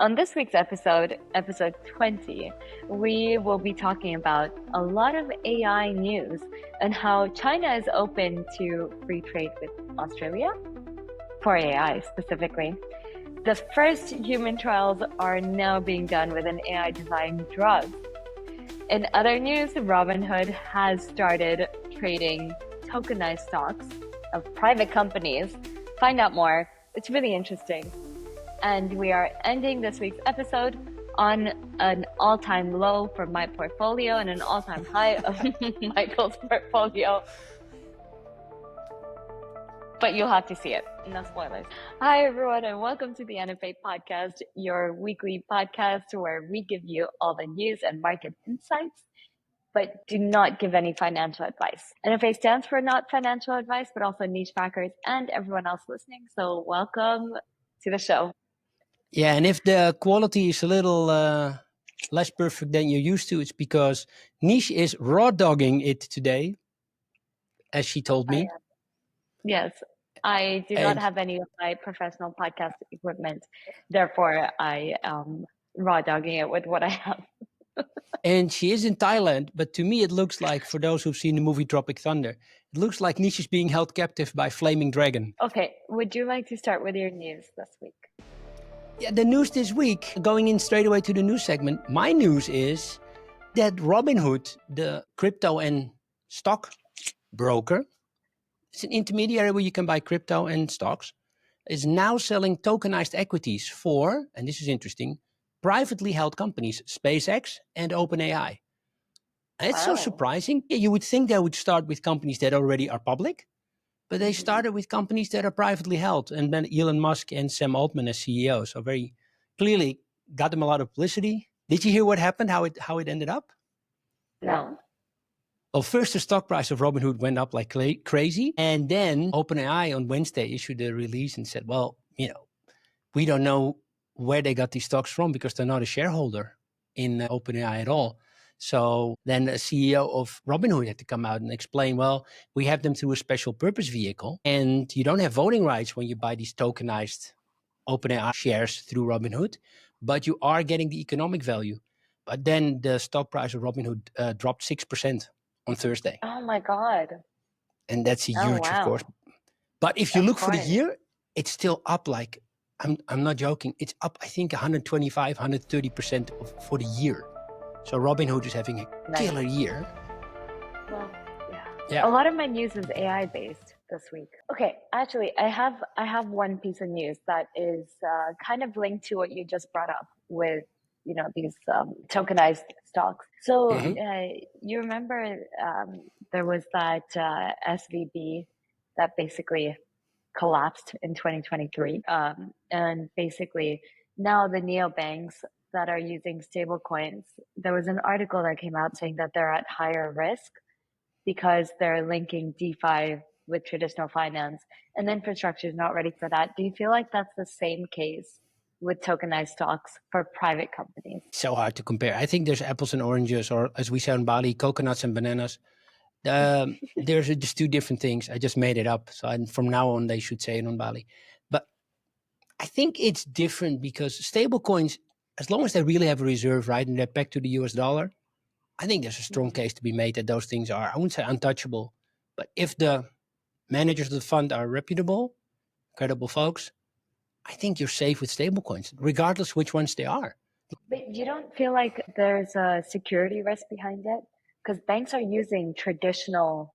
On this week's episode 20, we will be talking about a lot of AI news and how China is open to free trade with Australia, for AI specifically. The first human trials are now being done with an AI-designed drug. In other news, Robinhood has started trading tokenized stocks of private companies. Find out more. It's really interesting. And we are ending this week's episode on an all-time low for my portfolio and an all-time high of Michael's portfolio. But you'll have to see it. No spoilers. Hi, everyone, and welcome to the NFA Podcast, your weekly podcast where we give you all the news and market insights, but do not give any financial advice. NFA stands for not financial advice, but also niche backers and everyone else listening. So welcome to the show. Yeah, and if the quality is a little less perfect than you're used to, it's because Nish is raw dogging it today, as she told me. Yes, I do not have any of my professional podcast equipment. Therefore, I am raw dogging it with what I have. And she is in Thailand, but to me it looks like, for those who've seen the movie Tropic Thunder, it looks like Nish is being held captive by Flaming Dragon. Okay, would you like to start with your news this week? Yeah, the news this week, going in straight away to the news segment, my news is that Robinhood, the crypto and stock broker, it's an intermediary where you can buy crypto and stocks, is now selling tokenized equities for, and this is interesting, privately held companies, SpaceX and OpenAI. And it's so surprising. Yeah, you would think they would start with companies that already are public, but they started with companies that are privately held. And then Elon Musk and Sam Altman as CEOs. So very clearly got them a lot of publicity. Did you hear what happened, how it ended up? No. Well, first the stock price of Robinhood went up like crazy. And then OpenAI on Wednesday issued a release and said, well, we don't know where they got these stocks from because they're not a shareholder in OpenAI at all. So then the CEO of Robinhood had to come out and explain, well, we have them through a special purpose vehicle and you don't have voting rights when you buy these tokenized OpenAI shares through Robinhood, but you are getting the economic value. But then the stock price of Robinhood dropped 6% on Thursday. Oh my God. And that's a huge, of course. But if you look for the year, it's still up like, I'm not joking, it's up, I think, 125, 130% for the year. So Robinhood is having a killer year. Well, yeah. A lot of my news is AI based this week. Okay, actually, I have one piece of news that is kind of linked to what you just brought up with these tokenized stocks. So you remember there was that SVB that basically collapsed in 2023, and basically now the neobanks that are using stablecoins, there was an article that came out saying that they're at higher risk because they're linking DeFi with traditional finance and the infrastructure is not ready for that. Do you feel like that's the same case with tokenized stocks for private companies? So hard to compare. I think there's apples and oranges, or as we say in Bali, coconuts and bananas. There's just two different things. I just made it up. So from now on, they should say it on Bali. But I think it's different because stablecoins, as long as they really have a reserve, right, and they're pegged to the US dollar, I think there's a strong case to be made that those things are, I wouldn't say untouchable, but if the managers of the fund are reputable, credible folks, I think you're safe with stablecoins, regardless which ones they are. But you don't feel like there's a security risk behind it? Because banks are using traditional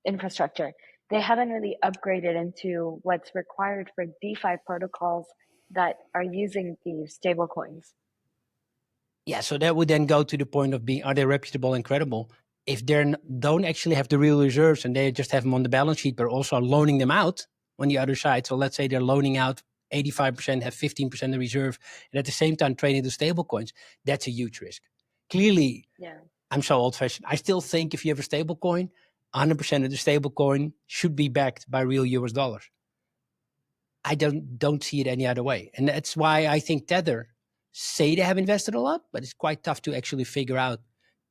infrastructure. They haven't really upgraded into what's required for DeFi protocols that are using these stable coins. Yeah, so that would then go to the point of are they reputable and credible? If they don't actually have the real reserves and they just have them on the balance sheet, but also loaning them out on the other side. So let's say they're loaning out 85%, have 15% of reserve, and at the same time trading the stable coins, that's a huge risk. Clearly, I'm so old-fashioned. I still think if you have a stable coin, 100% of the stable coin should be backed by real US dollars. I don't see it any other way. And that's why I think Tether say they have invested a lot, but it's quite tough to actually figure out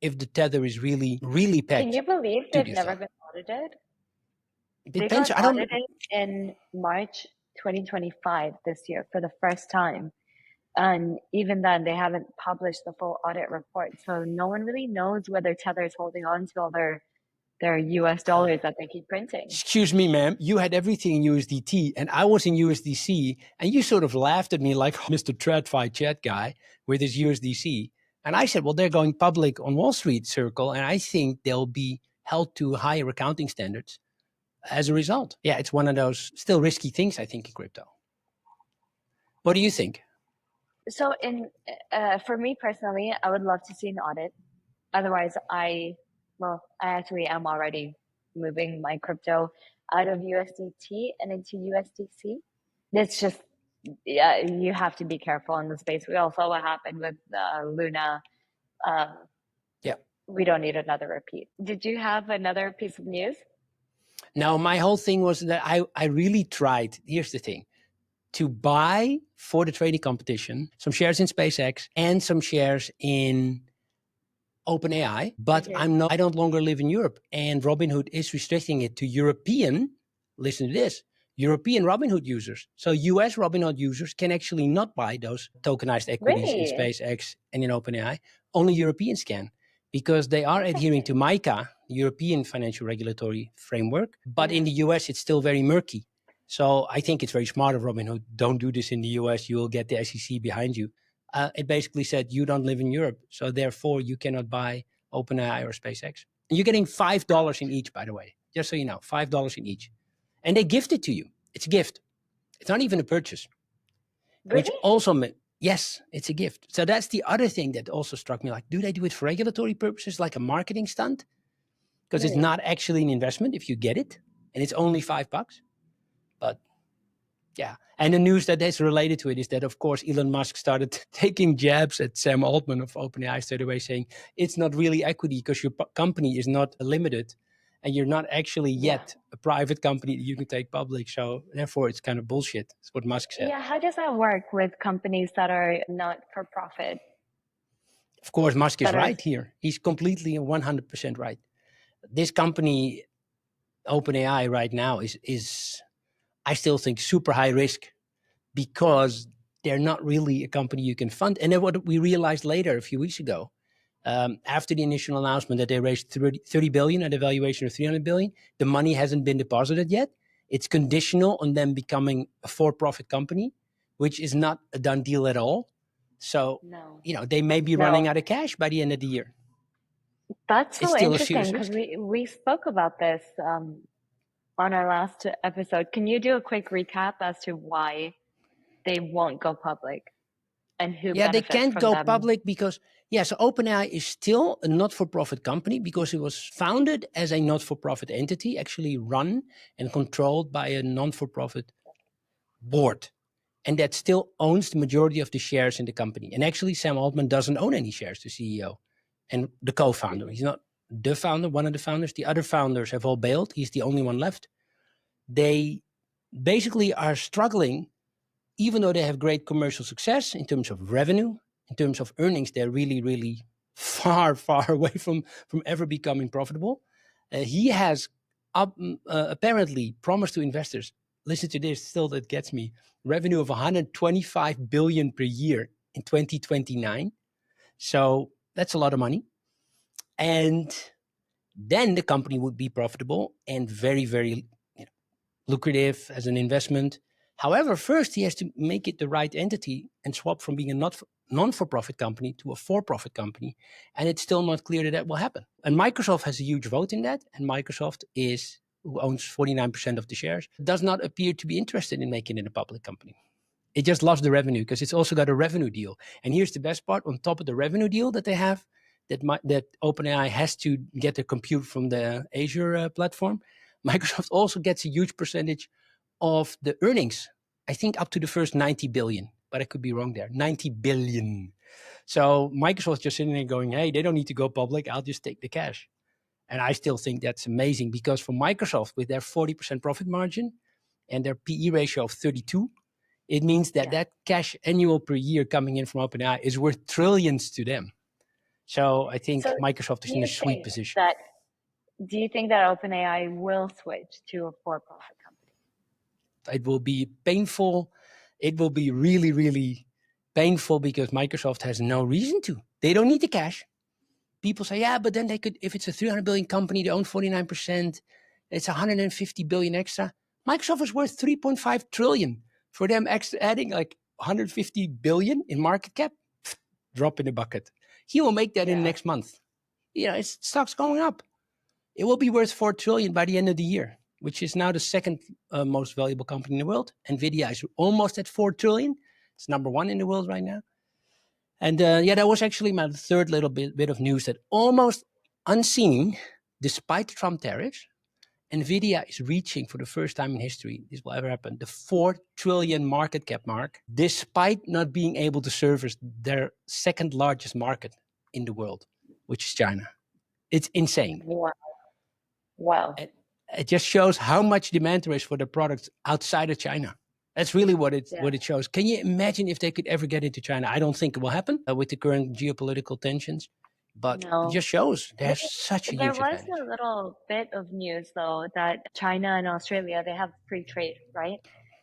if the Tether is really, really pegged. Can you believe they've never been audited? It depends. They got audited in March 2025 this year for the first time. And even then, they haven't published the full audit report. So no one really knows whether Tether is holding on to all their US dollars that they keep printing. Excuse me, ma'am. You had everything in USDT and I was in USDC, and you sort of laughed at me like Mr. TradFi chat guy with his USDC. And I said, well, they're going public on Wall Street Circle, and I think they'll be held to higher accounting standards as a result. Yeah, it's one of those still risky things, I think, in crypto. What do you think? So for me personally, I would love to see an audit. Otherwise, I actually am already moving my crypto out of USDT and into USDC. It's just, yeah, you have to be careful in the space. We all saw what happened with Luna. Yeah. We don't need another repeat. Did you have another piece of news? No, my whole thing was that I really tried, here's the thing, to buy for the trading competition some shares in SpaceX and some shares in OpenAI, but I don't longer live in Europe, and Robinhood is restricting it to European, listen to this, European Robinhood users. So US Robinhood users can actually not buy those tokenized equities in SpaceX and in OpenAI. Only Europeans can, because they are adhering to MiCA, European Financial Regulatory Framework, but in the US it's still very murky. So I think it's very smart of Robinhood. Don't do this in the US, you will get the SEC behind you. It basically said you don't live in Europe, so therefore you cannot buy OpenAI or SpaceX. And you're getting $5 in each, by the way, just so you know, $5 in each. And they gift it to you. It's a gift. It's not even a purchase. Really? Which also, yes, it's a gift. So that's the other thing that also struck me. Like, do they do it for regulatory purposes, like a marketing stunt? Because it's not actually an investment if you get it, and it's only $5. But yeah, and the news that is related to it is that, of course, Elon Musk started taking jabs at Sam Altman of OpenAI straight away, saying it's not really equity because your company is not limited and you're not actually yet a private company that you can take public. So therefore, it's kind of bullshit. That's what Musk said. Yeah, how does that work with companies that are not for profit? Of course, Musk is right here. He's completely and 100% right. This company, OpenAI, right now is I still think super high risk, because they're not really a company you can fund. And then what we realized later, a few weeks ago, after the initial announcement that they raised 30 billion at a valuation of 300 billion, the money hasn't been deposited yet. It's conditional on them becoming a for-profit company, which is not a done deal at all. So, they may be running out of cash by the end of the year. That's so interesting, because we spoke about this on our last episode. Can you do a quick recap as to why they won't go public and who benefits from them? They can't go public because, so OpenAI is still a not-for-profit company because it was founded as a not-for-profit entity, actually run and controlled by a non-for-profit board. And that still owns the majority of the shares in the company. And actually, Sam Altman doesn't own any shares, the CEO and the co-founder. He's not the founder, one of the founders. The other founders have all bailed. He's the only one left. They basically are struggling, even though they have great commercial success in terms of revenue, in terms of earnings. They're really, really far, far away from ever becoming profitable. He has apparently promised to investors, listen to this, still that gets me, revenue of 125 billion per year in 2029. So that's a lot of money. And then the company would be profitable and very, very lucrative as an investment. However, first he has to make it the right entity and swap from being a non-for-profit company to a for-profit company. And it's still not clear that will happen. And Microsoft has a huge vote in that. And Microsoft who owns 49% of the shares, does not appear to be interested in making it a public company. It just loves the revenue because it's also got a revenue deal. And here's the best part: on top of the revenue deal that they have, that OpenAI has to get their compute from the Azure platform, Microsoft also gets a huge percentage of the earnings. I think up to the first 90 billion, but I could be wrong there. 90 billion. So Microsoft's just sitting there going, hey, they don't need to go public. I'll just take the cash. And I still think that's amazing, because for Microsoft, with their 40% profit margin and their PE ratio of 32, it means that that cash annual per year coming in from OpenAI is worth trillions to them. So I think Microsoft is in a sweet position. Do you think that OpenAI will switch to a for-profit company? It will be painful. It will be really, really painful because Microsoft has no reason to. They don't need the cash. People say, yeah, but then they could, if it's a 300 billion company, they own 49%, it's 150 billion extra. Microsoft is worth 3.5 trillion. For them adding like 150 billion in market cap, drop in the bucket. He will make that in the next month. Its stock's going up. It will be worth 4 trillion by the end of the year, which is now the second most valuable company in the world. Nvidia is almost at 4 trillion. It's number one in the world right now. And that was actually my third little bit of news, that almost unseen, despite the Trump tariffs, Nvidia is reaching for the first time in history, this will ever happen, the 4 trillion market cap mark, despite not being able to service their second largest market in the world, which is China. It's insane. Wow. It just shows how much demand there is for the products outside of China. That's really what it shows. Can you imagine if they could ever get into China? I don't think it will happen with the current geopolitical tensions, but it just shows there's such a huge advantage. There was a little bit of news, though, that China and Australia, they have free trade, right?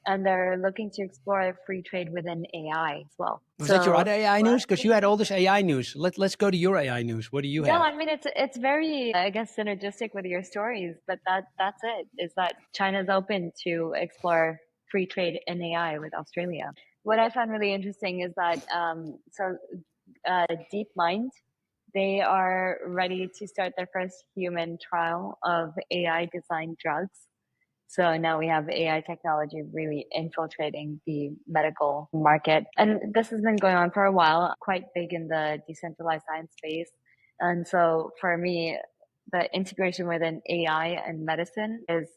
And they're looking to explore free trade within AI as well. Was that your other AI news? Because you had all this AI news. Let's go to your AI news. What do you have? No, I mean, it's very, I guess, synergistic with your stories, but that's it, is that China's open to explore free trade in AI with Australia. What I found really interesting is that DeepMind, they are ready to start their first human trial of AI designed drugs. So now we have AI technology really infiltrating the medical market. And this has been going on for a while, quite big in the decentralized science space. And so for me, the integration within AI and medicine is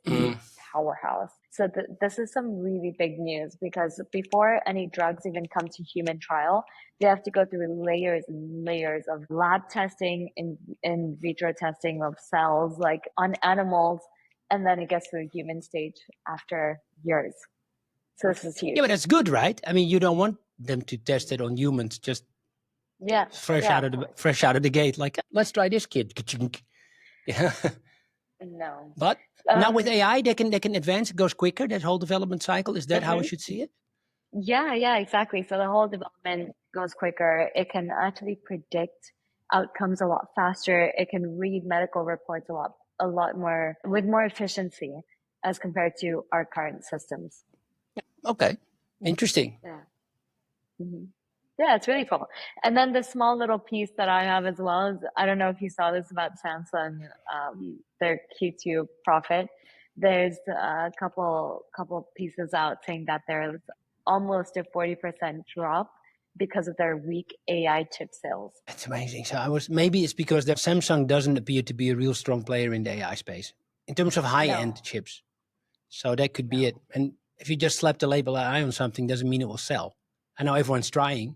powerhouse. So this is some really big news, because before any drugs even come to human trial, they have to go through layers and layers of lab testing, in vitro testing of cells, like on animals, and then it gets to the human stage after years. So this is huge. Yeah, but that's good, right? I mean, you don't want them to test it on humans just fresh out of the gate. Like, let's try this, kid. Yeah. No. But now with AI, they can advance. It goes quicker. That whole development cycle, is that how we should see it? Yeah, exactly. So the whole development goes quicker. It can actually predict outcomes a lot faster. It can read medical reports a lot more with more efficiency as compared to our current systems. Okay, interesting. Yeah. Mm-hmm. Yeah, it's really cool. And then the small little piece that I have as well is, I don't know if you saw this about Samsung, their Q2 profit. There's a couple pieces out saying that there's almost a 40% drop because of their weak AI chip sales. That's amazing. So maybe it's because that Samsung doesn't appear to be a real strong player in the AI space in terms of high-end chips. So that could be it. And if you just slap the label AI on something, doesn't mean it will sell. I know everyone's trying.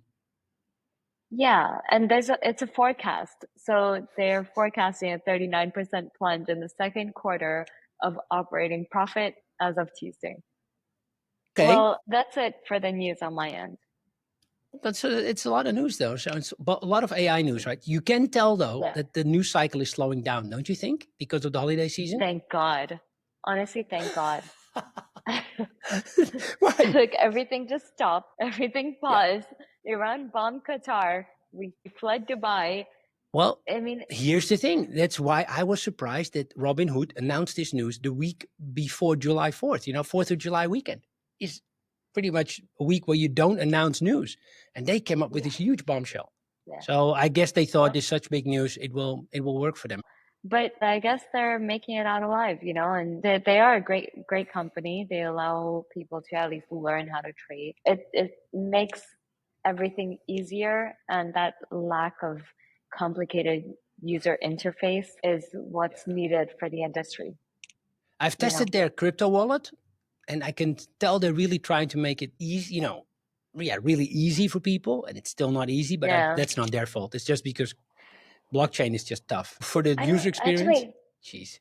Yeah, and it's a forecast. So they're forecasting a 39% plunge in the second quarter of operating profit as of Tuesday. Okay. Well, that's it for the news on my end. But it's a lot of news, though. So it's a lot of AI news, right? You can tell, though, that the news cycle is slowing down, don't you think? Because of the holiday season? Thank God. Honestly, thank God. Why? Like, everything just stopped. Everything paused. Iran bombed Qatar. We fled Dubai. Well, I mean, here's the thing. That's why I was surprised that Robinhood announced this news the week before July 4th. 4th of July weekend is pretty much a week where you don't announce news. And they came up with this huge bombshell. Yeah. So I guess they thought this such big news, it will work for them. But I guess they're making it out alive, and they are a great company. They allow people to at least learn how to trade. It makes everything easier, and that lack of complicated user interface is what's needed for the industry. I've tested their crypto wallet, and I can tell they're really trying to make it easy, really easy for people, and it's still not easy, but that's not their fault. It's just because blockchain is just tough. For the user experience, jeez.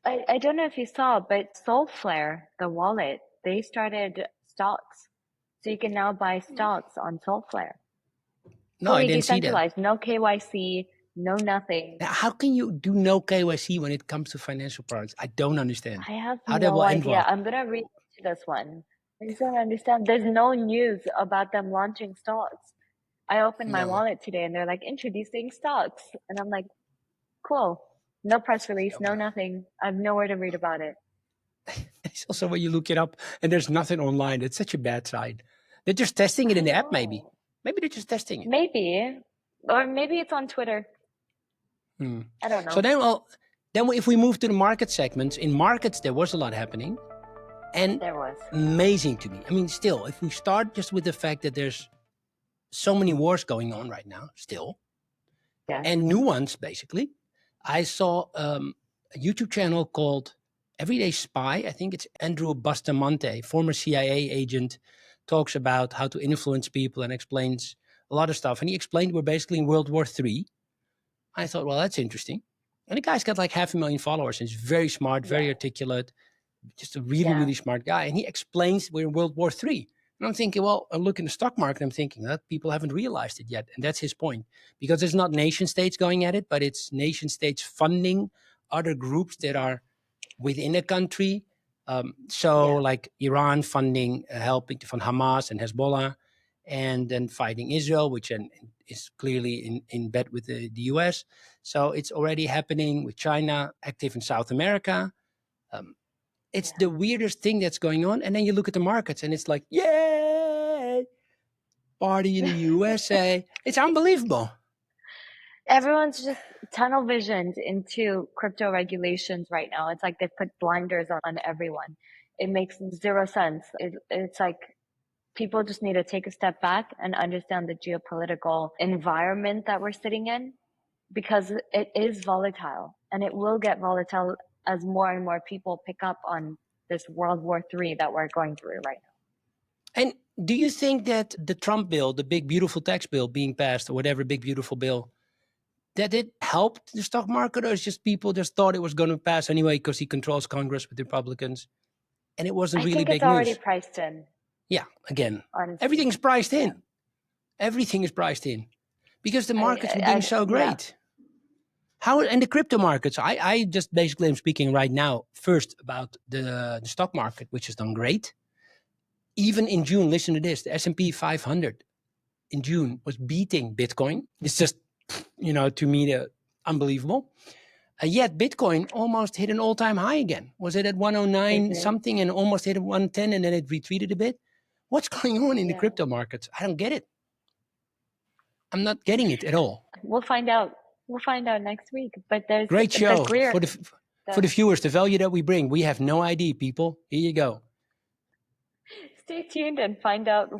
I don't know if you saw, but Soulflare, the wallet, they started stocks. So you can now buy stocks on Soulflare. No, I didn't see that. No KYC, no nothing. Now, how can you do no KYC when it comes to financial products? I don't understand. I have no idea. I'm going to read this one. I just don't understand. There's no news about them launching stocks. I opened my No. wallet today and they're like introducing stocks. And I'm like, cool. No press release, no nothing. I have nowhere to read about it. It's also when you look it up and there's nothing online. It's such a bad sign. They're just testing it in the app, maybe. Maybe they're just testing it. Maybe. Or maybe it's on Twitter. I don't know. So then if we move to the market segments, in markets there was a lot happening. And there was. Amazing to me. I mean, still, if we start just with the fact that there's so many wars going on right now, still, and new ones, basically. I saw a YouTube channel called Everyday Spy. I think it's Andrew Bustamante, former CIA agent, talks about how to influence people and explains a lot of stuff. And he explained we're basically in World War III. I thought, well, that's interesting. And the guy's got like 500,000 followers and he's very smart, very articulate, just a really, really smart guy. And he explains we're in World War III. And I'm thinking, well, I look in the stock market, I'm thinking that people haven't realized it yet. And that's his point. Because it's not nation states going at it, but it's nation states funding other groups that are within a country. Like Iran funding, helping to fund Hamas and Hezbollah, and then fighting Israel, which is clearly in bed with the US. So it's already happening with China, active in South America. It's the weirdest thing that's going on. And then you look at the markets and it's like, yay, party in the USA. It's unbelievable. Everyone's just tunnel visioned into crypto regulations right now. It's like they've put blinders on everyone. It makes zero sense. It's like people just need to take a step back and understand the geopolitical environment that we're sitting in, because it is volatile and it will get volatile as more and more people pick up on this World War III that we're going through right now. And do you think that the Trump bill, the big beautiful tax bill being passed, or whatever big beautiful bill, that it helped the stock market, or is just people just thought it was going to pass anyway because he controls Congress with Republicans, and it wasn't really big news? I think it's already priced in. Yeah, again, honestly. Everything's priced in. Yeah. Everything is priced in because the markets were doing so great. How in the crypto markets? I just basically am speaking right now first about the stock market, which has done great. Even in June, listen to this: the S&P 500 in June was beating Bitcoin. It's just, to me, unbelievable. Yet Bitcoin almost hit an all-time high again. Was it at 109 something and almost hit 110 and then it retreated a bit? What's going on in the crypto markets? I don't get it. I'm not getting it at all. We'll find out. We'll find out next week. But there's great show for the viewers. The value that we bring. We have no idea, people. Here you go. Stay tuned and find out.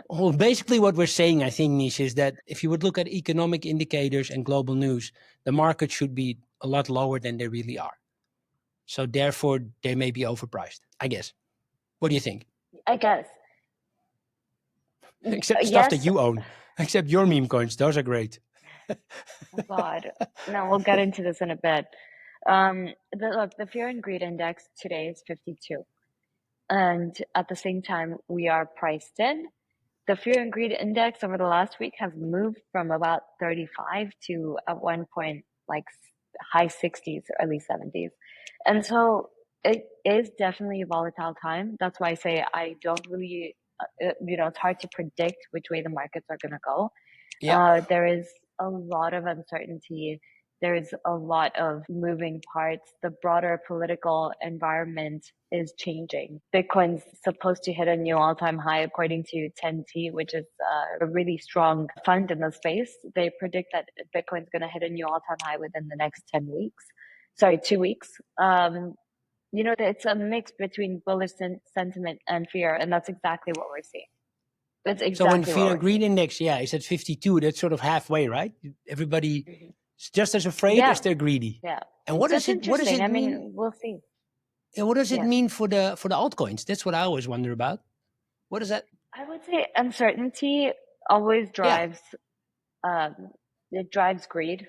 Well, basically what we're saying, I think, Nish, is that if you would look at economic indicators and global news, the market should be a lot lower than they really are. So therefore, they may be overpriced, I guess. What do you think? I guess. Except stuff that you own. Except your meme coins. Those are great. Oh God. No, we'll get into this in a bit. The fear and greed index today is 52. And at the same time, we are priced in. The fear and greed index over the last week has moved from about 35 to at one point like high 60s, early 70s. And so it is definitely a volatile time. That's why I say I don't really, it's hard to predict which way the markets are going to go. Yeah. There is a lot of uncertainty. There's a lot of moving parts. The broader political environment is changing. Bitcoin's supposed to hit a new all-time high according to 10T, which is a really strong fund in the space. They predict that Bitcoin's going to hit a new all-time high within the next 2 weeks. It's a mix between bullish sentiment and fear, and that's exactly what we're seeing. That's exactly so when fear and greed index, is at 52, that's sort of halfway, right? Everybody is just as afraid as they're greedy. Yeah. And what does it mean? I mean, we'll see. And what does it mean for the altcoins? That's what I always wonder about. What is that? I would say uncertainty always drives it drives greed.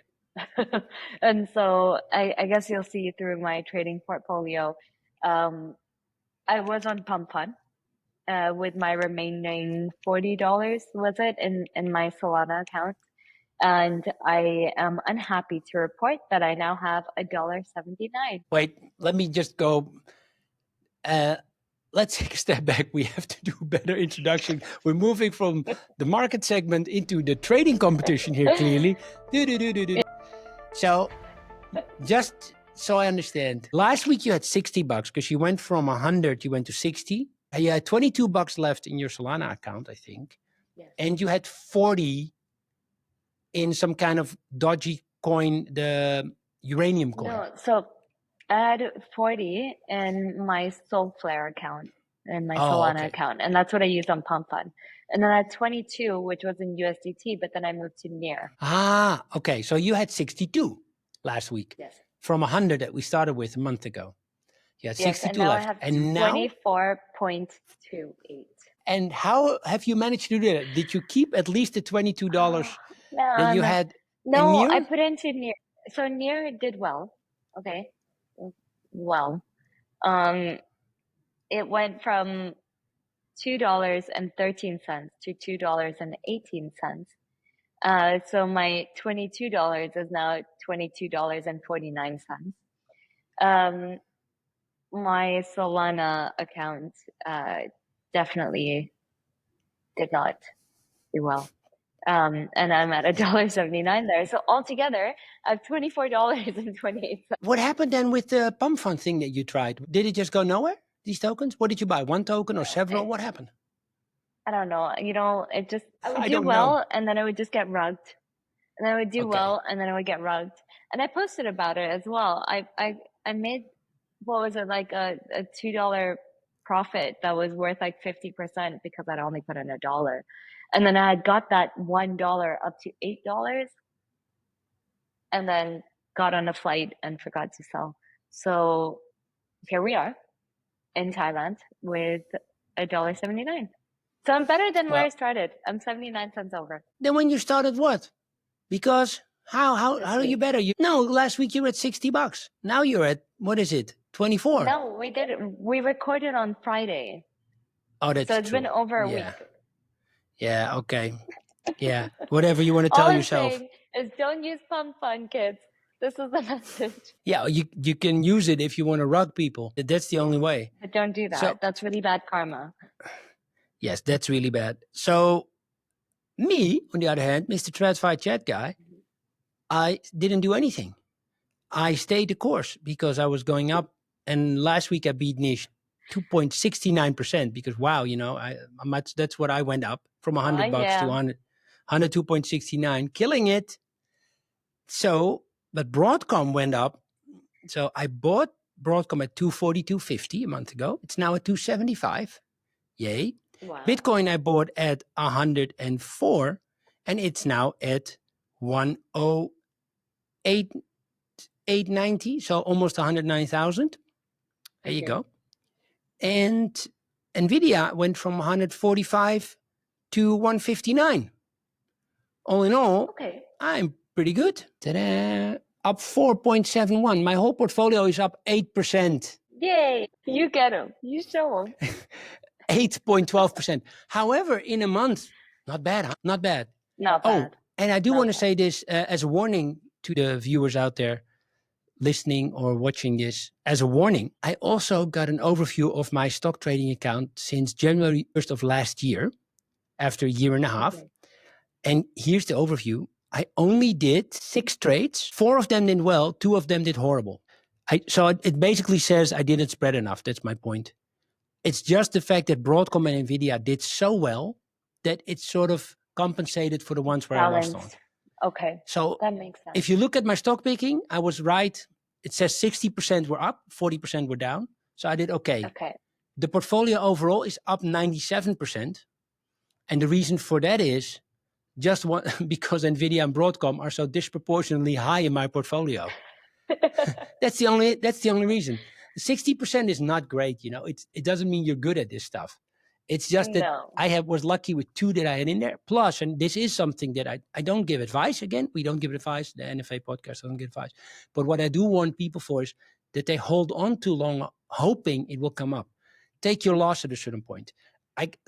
And so I guess you'll see through my trading portfolio. I was on Pump.Fun with my remaining $40, was it, in my Solana account. And I am unhappy to report that I now have $1.79. Wait, let me just go. let's take a step back. We have to do a better introduction. We're moving from the market segment into the trading competition here, clearly. So, just so I understand, last week you had $60 because you went from 100, you went to 60. And you had $22 left in your Solana account, I think. Yes. And you had 40 in some kind of dodgy coin, the uranium coin. No, so I had 40 in my Soulflare account, in my Solana account, and that's what I used on Pump.Fun. And then I had 22, which was in USDT, but then I moved to Near. Ah, okay. So you had 62 last week. Yes. From 100 that we started with a month ago. You had 62 and now left. I have and now 24.28. And how have you managed to do that? Did you keep at least the $22 that you had? No, I put into Near. So Near did well. Okay. Well, it went from $2.13 to $2.18. So my $22 is now $22.49. My Solana account definitely did not do well. And I'm at $1.79 there. So altogether, I have $24.28. What happened then with the Pump.Fun thing that you tried? Did it just go nowhere, these tokens? What did you buy? One token or several? What happened? I don't know. It just, I would do well and then I would just get rugged. And then I would do well and then I would get rugged. And I posted about it as well. I made, what was it, like a $2 profit that was worth like 50% because I'd only put in $1. And then I had got that $1 up to $8 and then got on a flight and forgot to sell. So here we are in Thailand with $1.79. So I'm better than where I started. I'm 79 cents over. Then when you started what? Because how are you better? No, last week you were at $60. Now you're at, what is it? 24. No, we did it. We recorded on Friday. Oh, that's so it's true. Been over a week. Yeah, okay. Yeah, whatever you want to tell yourself. All I'm saying is don't use Pump.Fun, kids. This is the message. Yeah, you can use it if you want to rug people. That's the only way. But don't do that. So, that's really bad karma. Yes, that's really bad. So me, on the other hand, Mr. TradFi chat guy, I didn't do anything. I stayed the course because I was going up. And last week I beat Nish 2.69% because, wow, that's what I went up from $100 to 102.69, killing it. So, but Broadcom went up. So I bought Broadcom at 242.50 a month ago. It's now at 275. Yay. Wow. Bitcoin I bought at 104 and it's now at 108.890, so almost 109,000. There you go. And Nvidia went from 145 to 159. All in all, I'm pretty good. Ta-da! Up 4.71. My whole portfolio is up 8%. Yay! You get them. You show them. 8.12%. However, in a month, not bad, huh? Not bad. Not bad. Oh, and I do want to say this as a warning to the viewers out there listening or watching this. As a warning, I also got an overview of my stock trading account since January 1st of last year, after a year and a half. And here's the overview. I only did 6 trades. 4 of them did well. 2 of them did horrible. So it basically says I didn't spread enough. That's my point. It's just the fact that Broadcom and Nvidia did so well that it sort of compensated for the ones where I lost on. Okay. So that makes sense. If you look at my stock picking, I was right. It says 60% were up, 40% were down. So I did okay. Okay. The portfolio overall is up 97%. And the reason for that is just because Nvidia and Broadcom are so disproportionately high in my portfolio. That's the only reason. 60% is not great, it doesn't mean you're good at this stuff. It's just that I was lucky with 2 that I had in there. Plus, and this is something that I don't give advice. Again, we don't give advice. The NFA podcast doesn't give advice. But what I do warn people for is that they hold on too long, hoping it will come up. Take your loss at a certain point.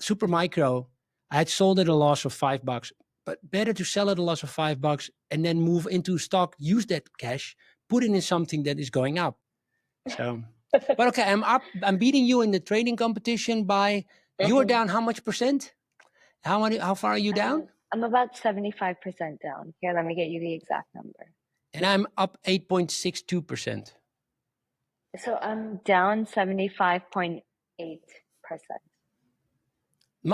Supermicro, I had sold at a loss of $5, but better to sell at a loss of $5 and then move into stock, use that cash, put it in something that is going up. So But okay, I'm beating you in the trading competition by, you are down how much percent? How far are you down? I'm about 75% down. Here, let me get you the exact number. And I'm up 8.62%. So I'm down 75.8%.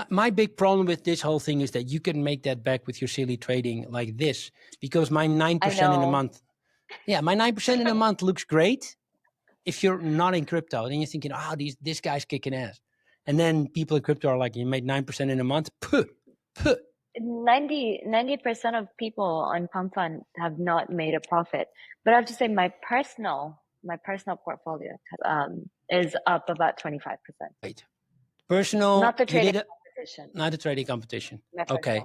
My big problem with this whole thing is that you can make that back with your silly trading like this, because my 9% in a month. Yeah, my 9% in a month looks great if you're not in crypto. Then you're thinking, oh, this guy's kicking ass. And then people in crypto are like, you made 9% in a month. Puh, puh. 90% of people on Pump.Fun have not made a profit. But I have to say my personal portfolio is up about 25%. Right. Personal, not the trading competition. Not the trading competition. Okay.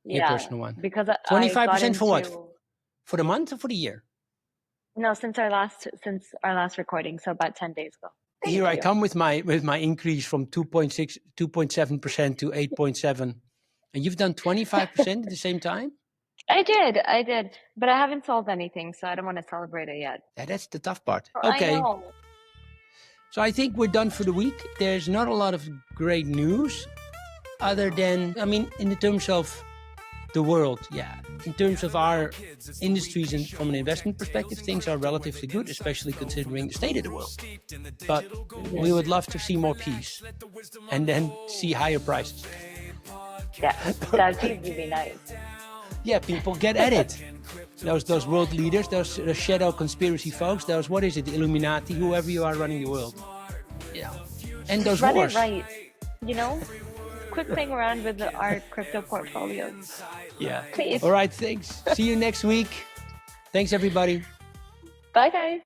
Yeah, your personal one. Because 25% for what? For the month or for the year? No, since our last recording, so about 10 days ago. Here I come with my increase from 2.7% to 8.7%. And you've done 25% at the same time? I did. But I haven't sold anything, so I don't want to celebrate it yet. Yeah, that's the tough part. Okay. I know. So I think we're done for the week. There's not a lot of great news other than, in terms of the world, yeah. In terms of our industries and from an investment perspective, things are relatively good, especially considering the state of the world. But we would love to see more peace and then see higher prices. Yeah, that would be nice. Yeah, people get at it. Those world leaders, those shadow conspiracy folks, what is it, the Illuminati, whoever you are running the world. Yeah. And those run wars. Run it right, Quit playing around with our crypto portfolios. Yeah. Please. All right, thanks. See you next week. Thanks, everybody. Bye, guys.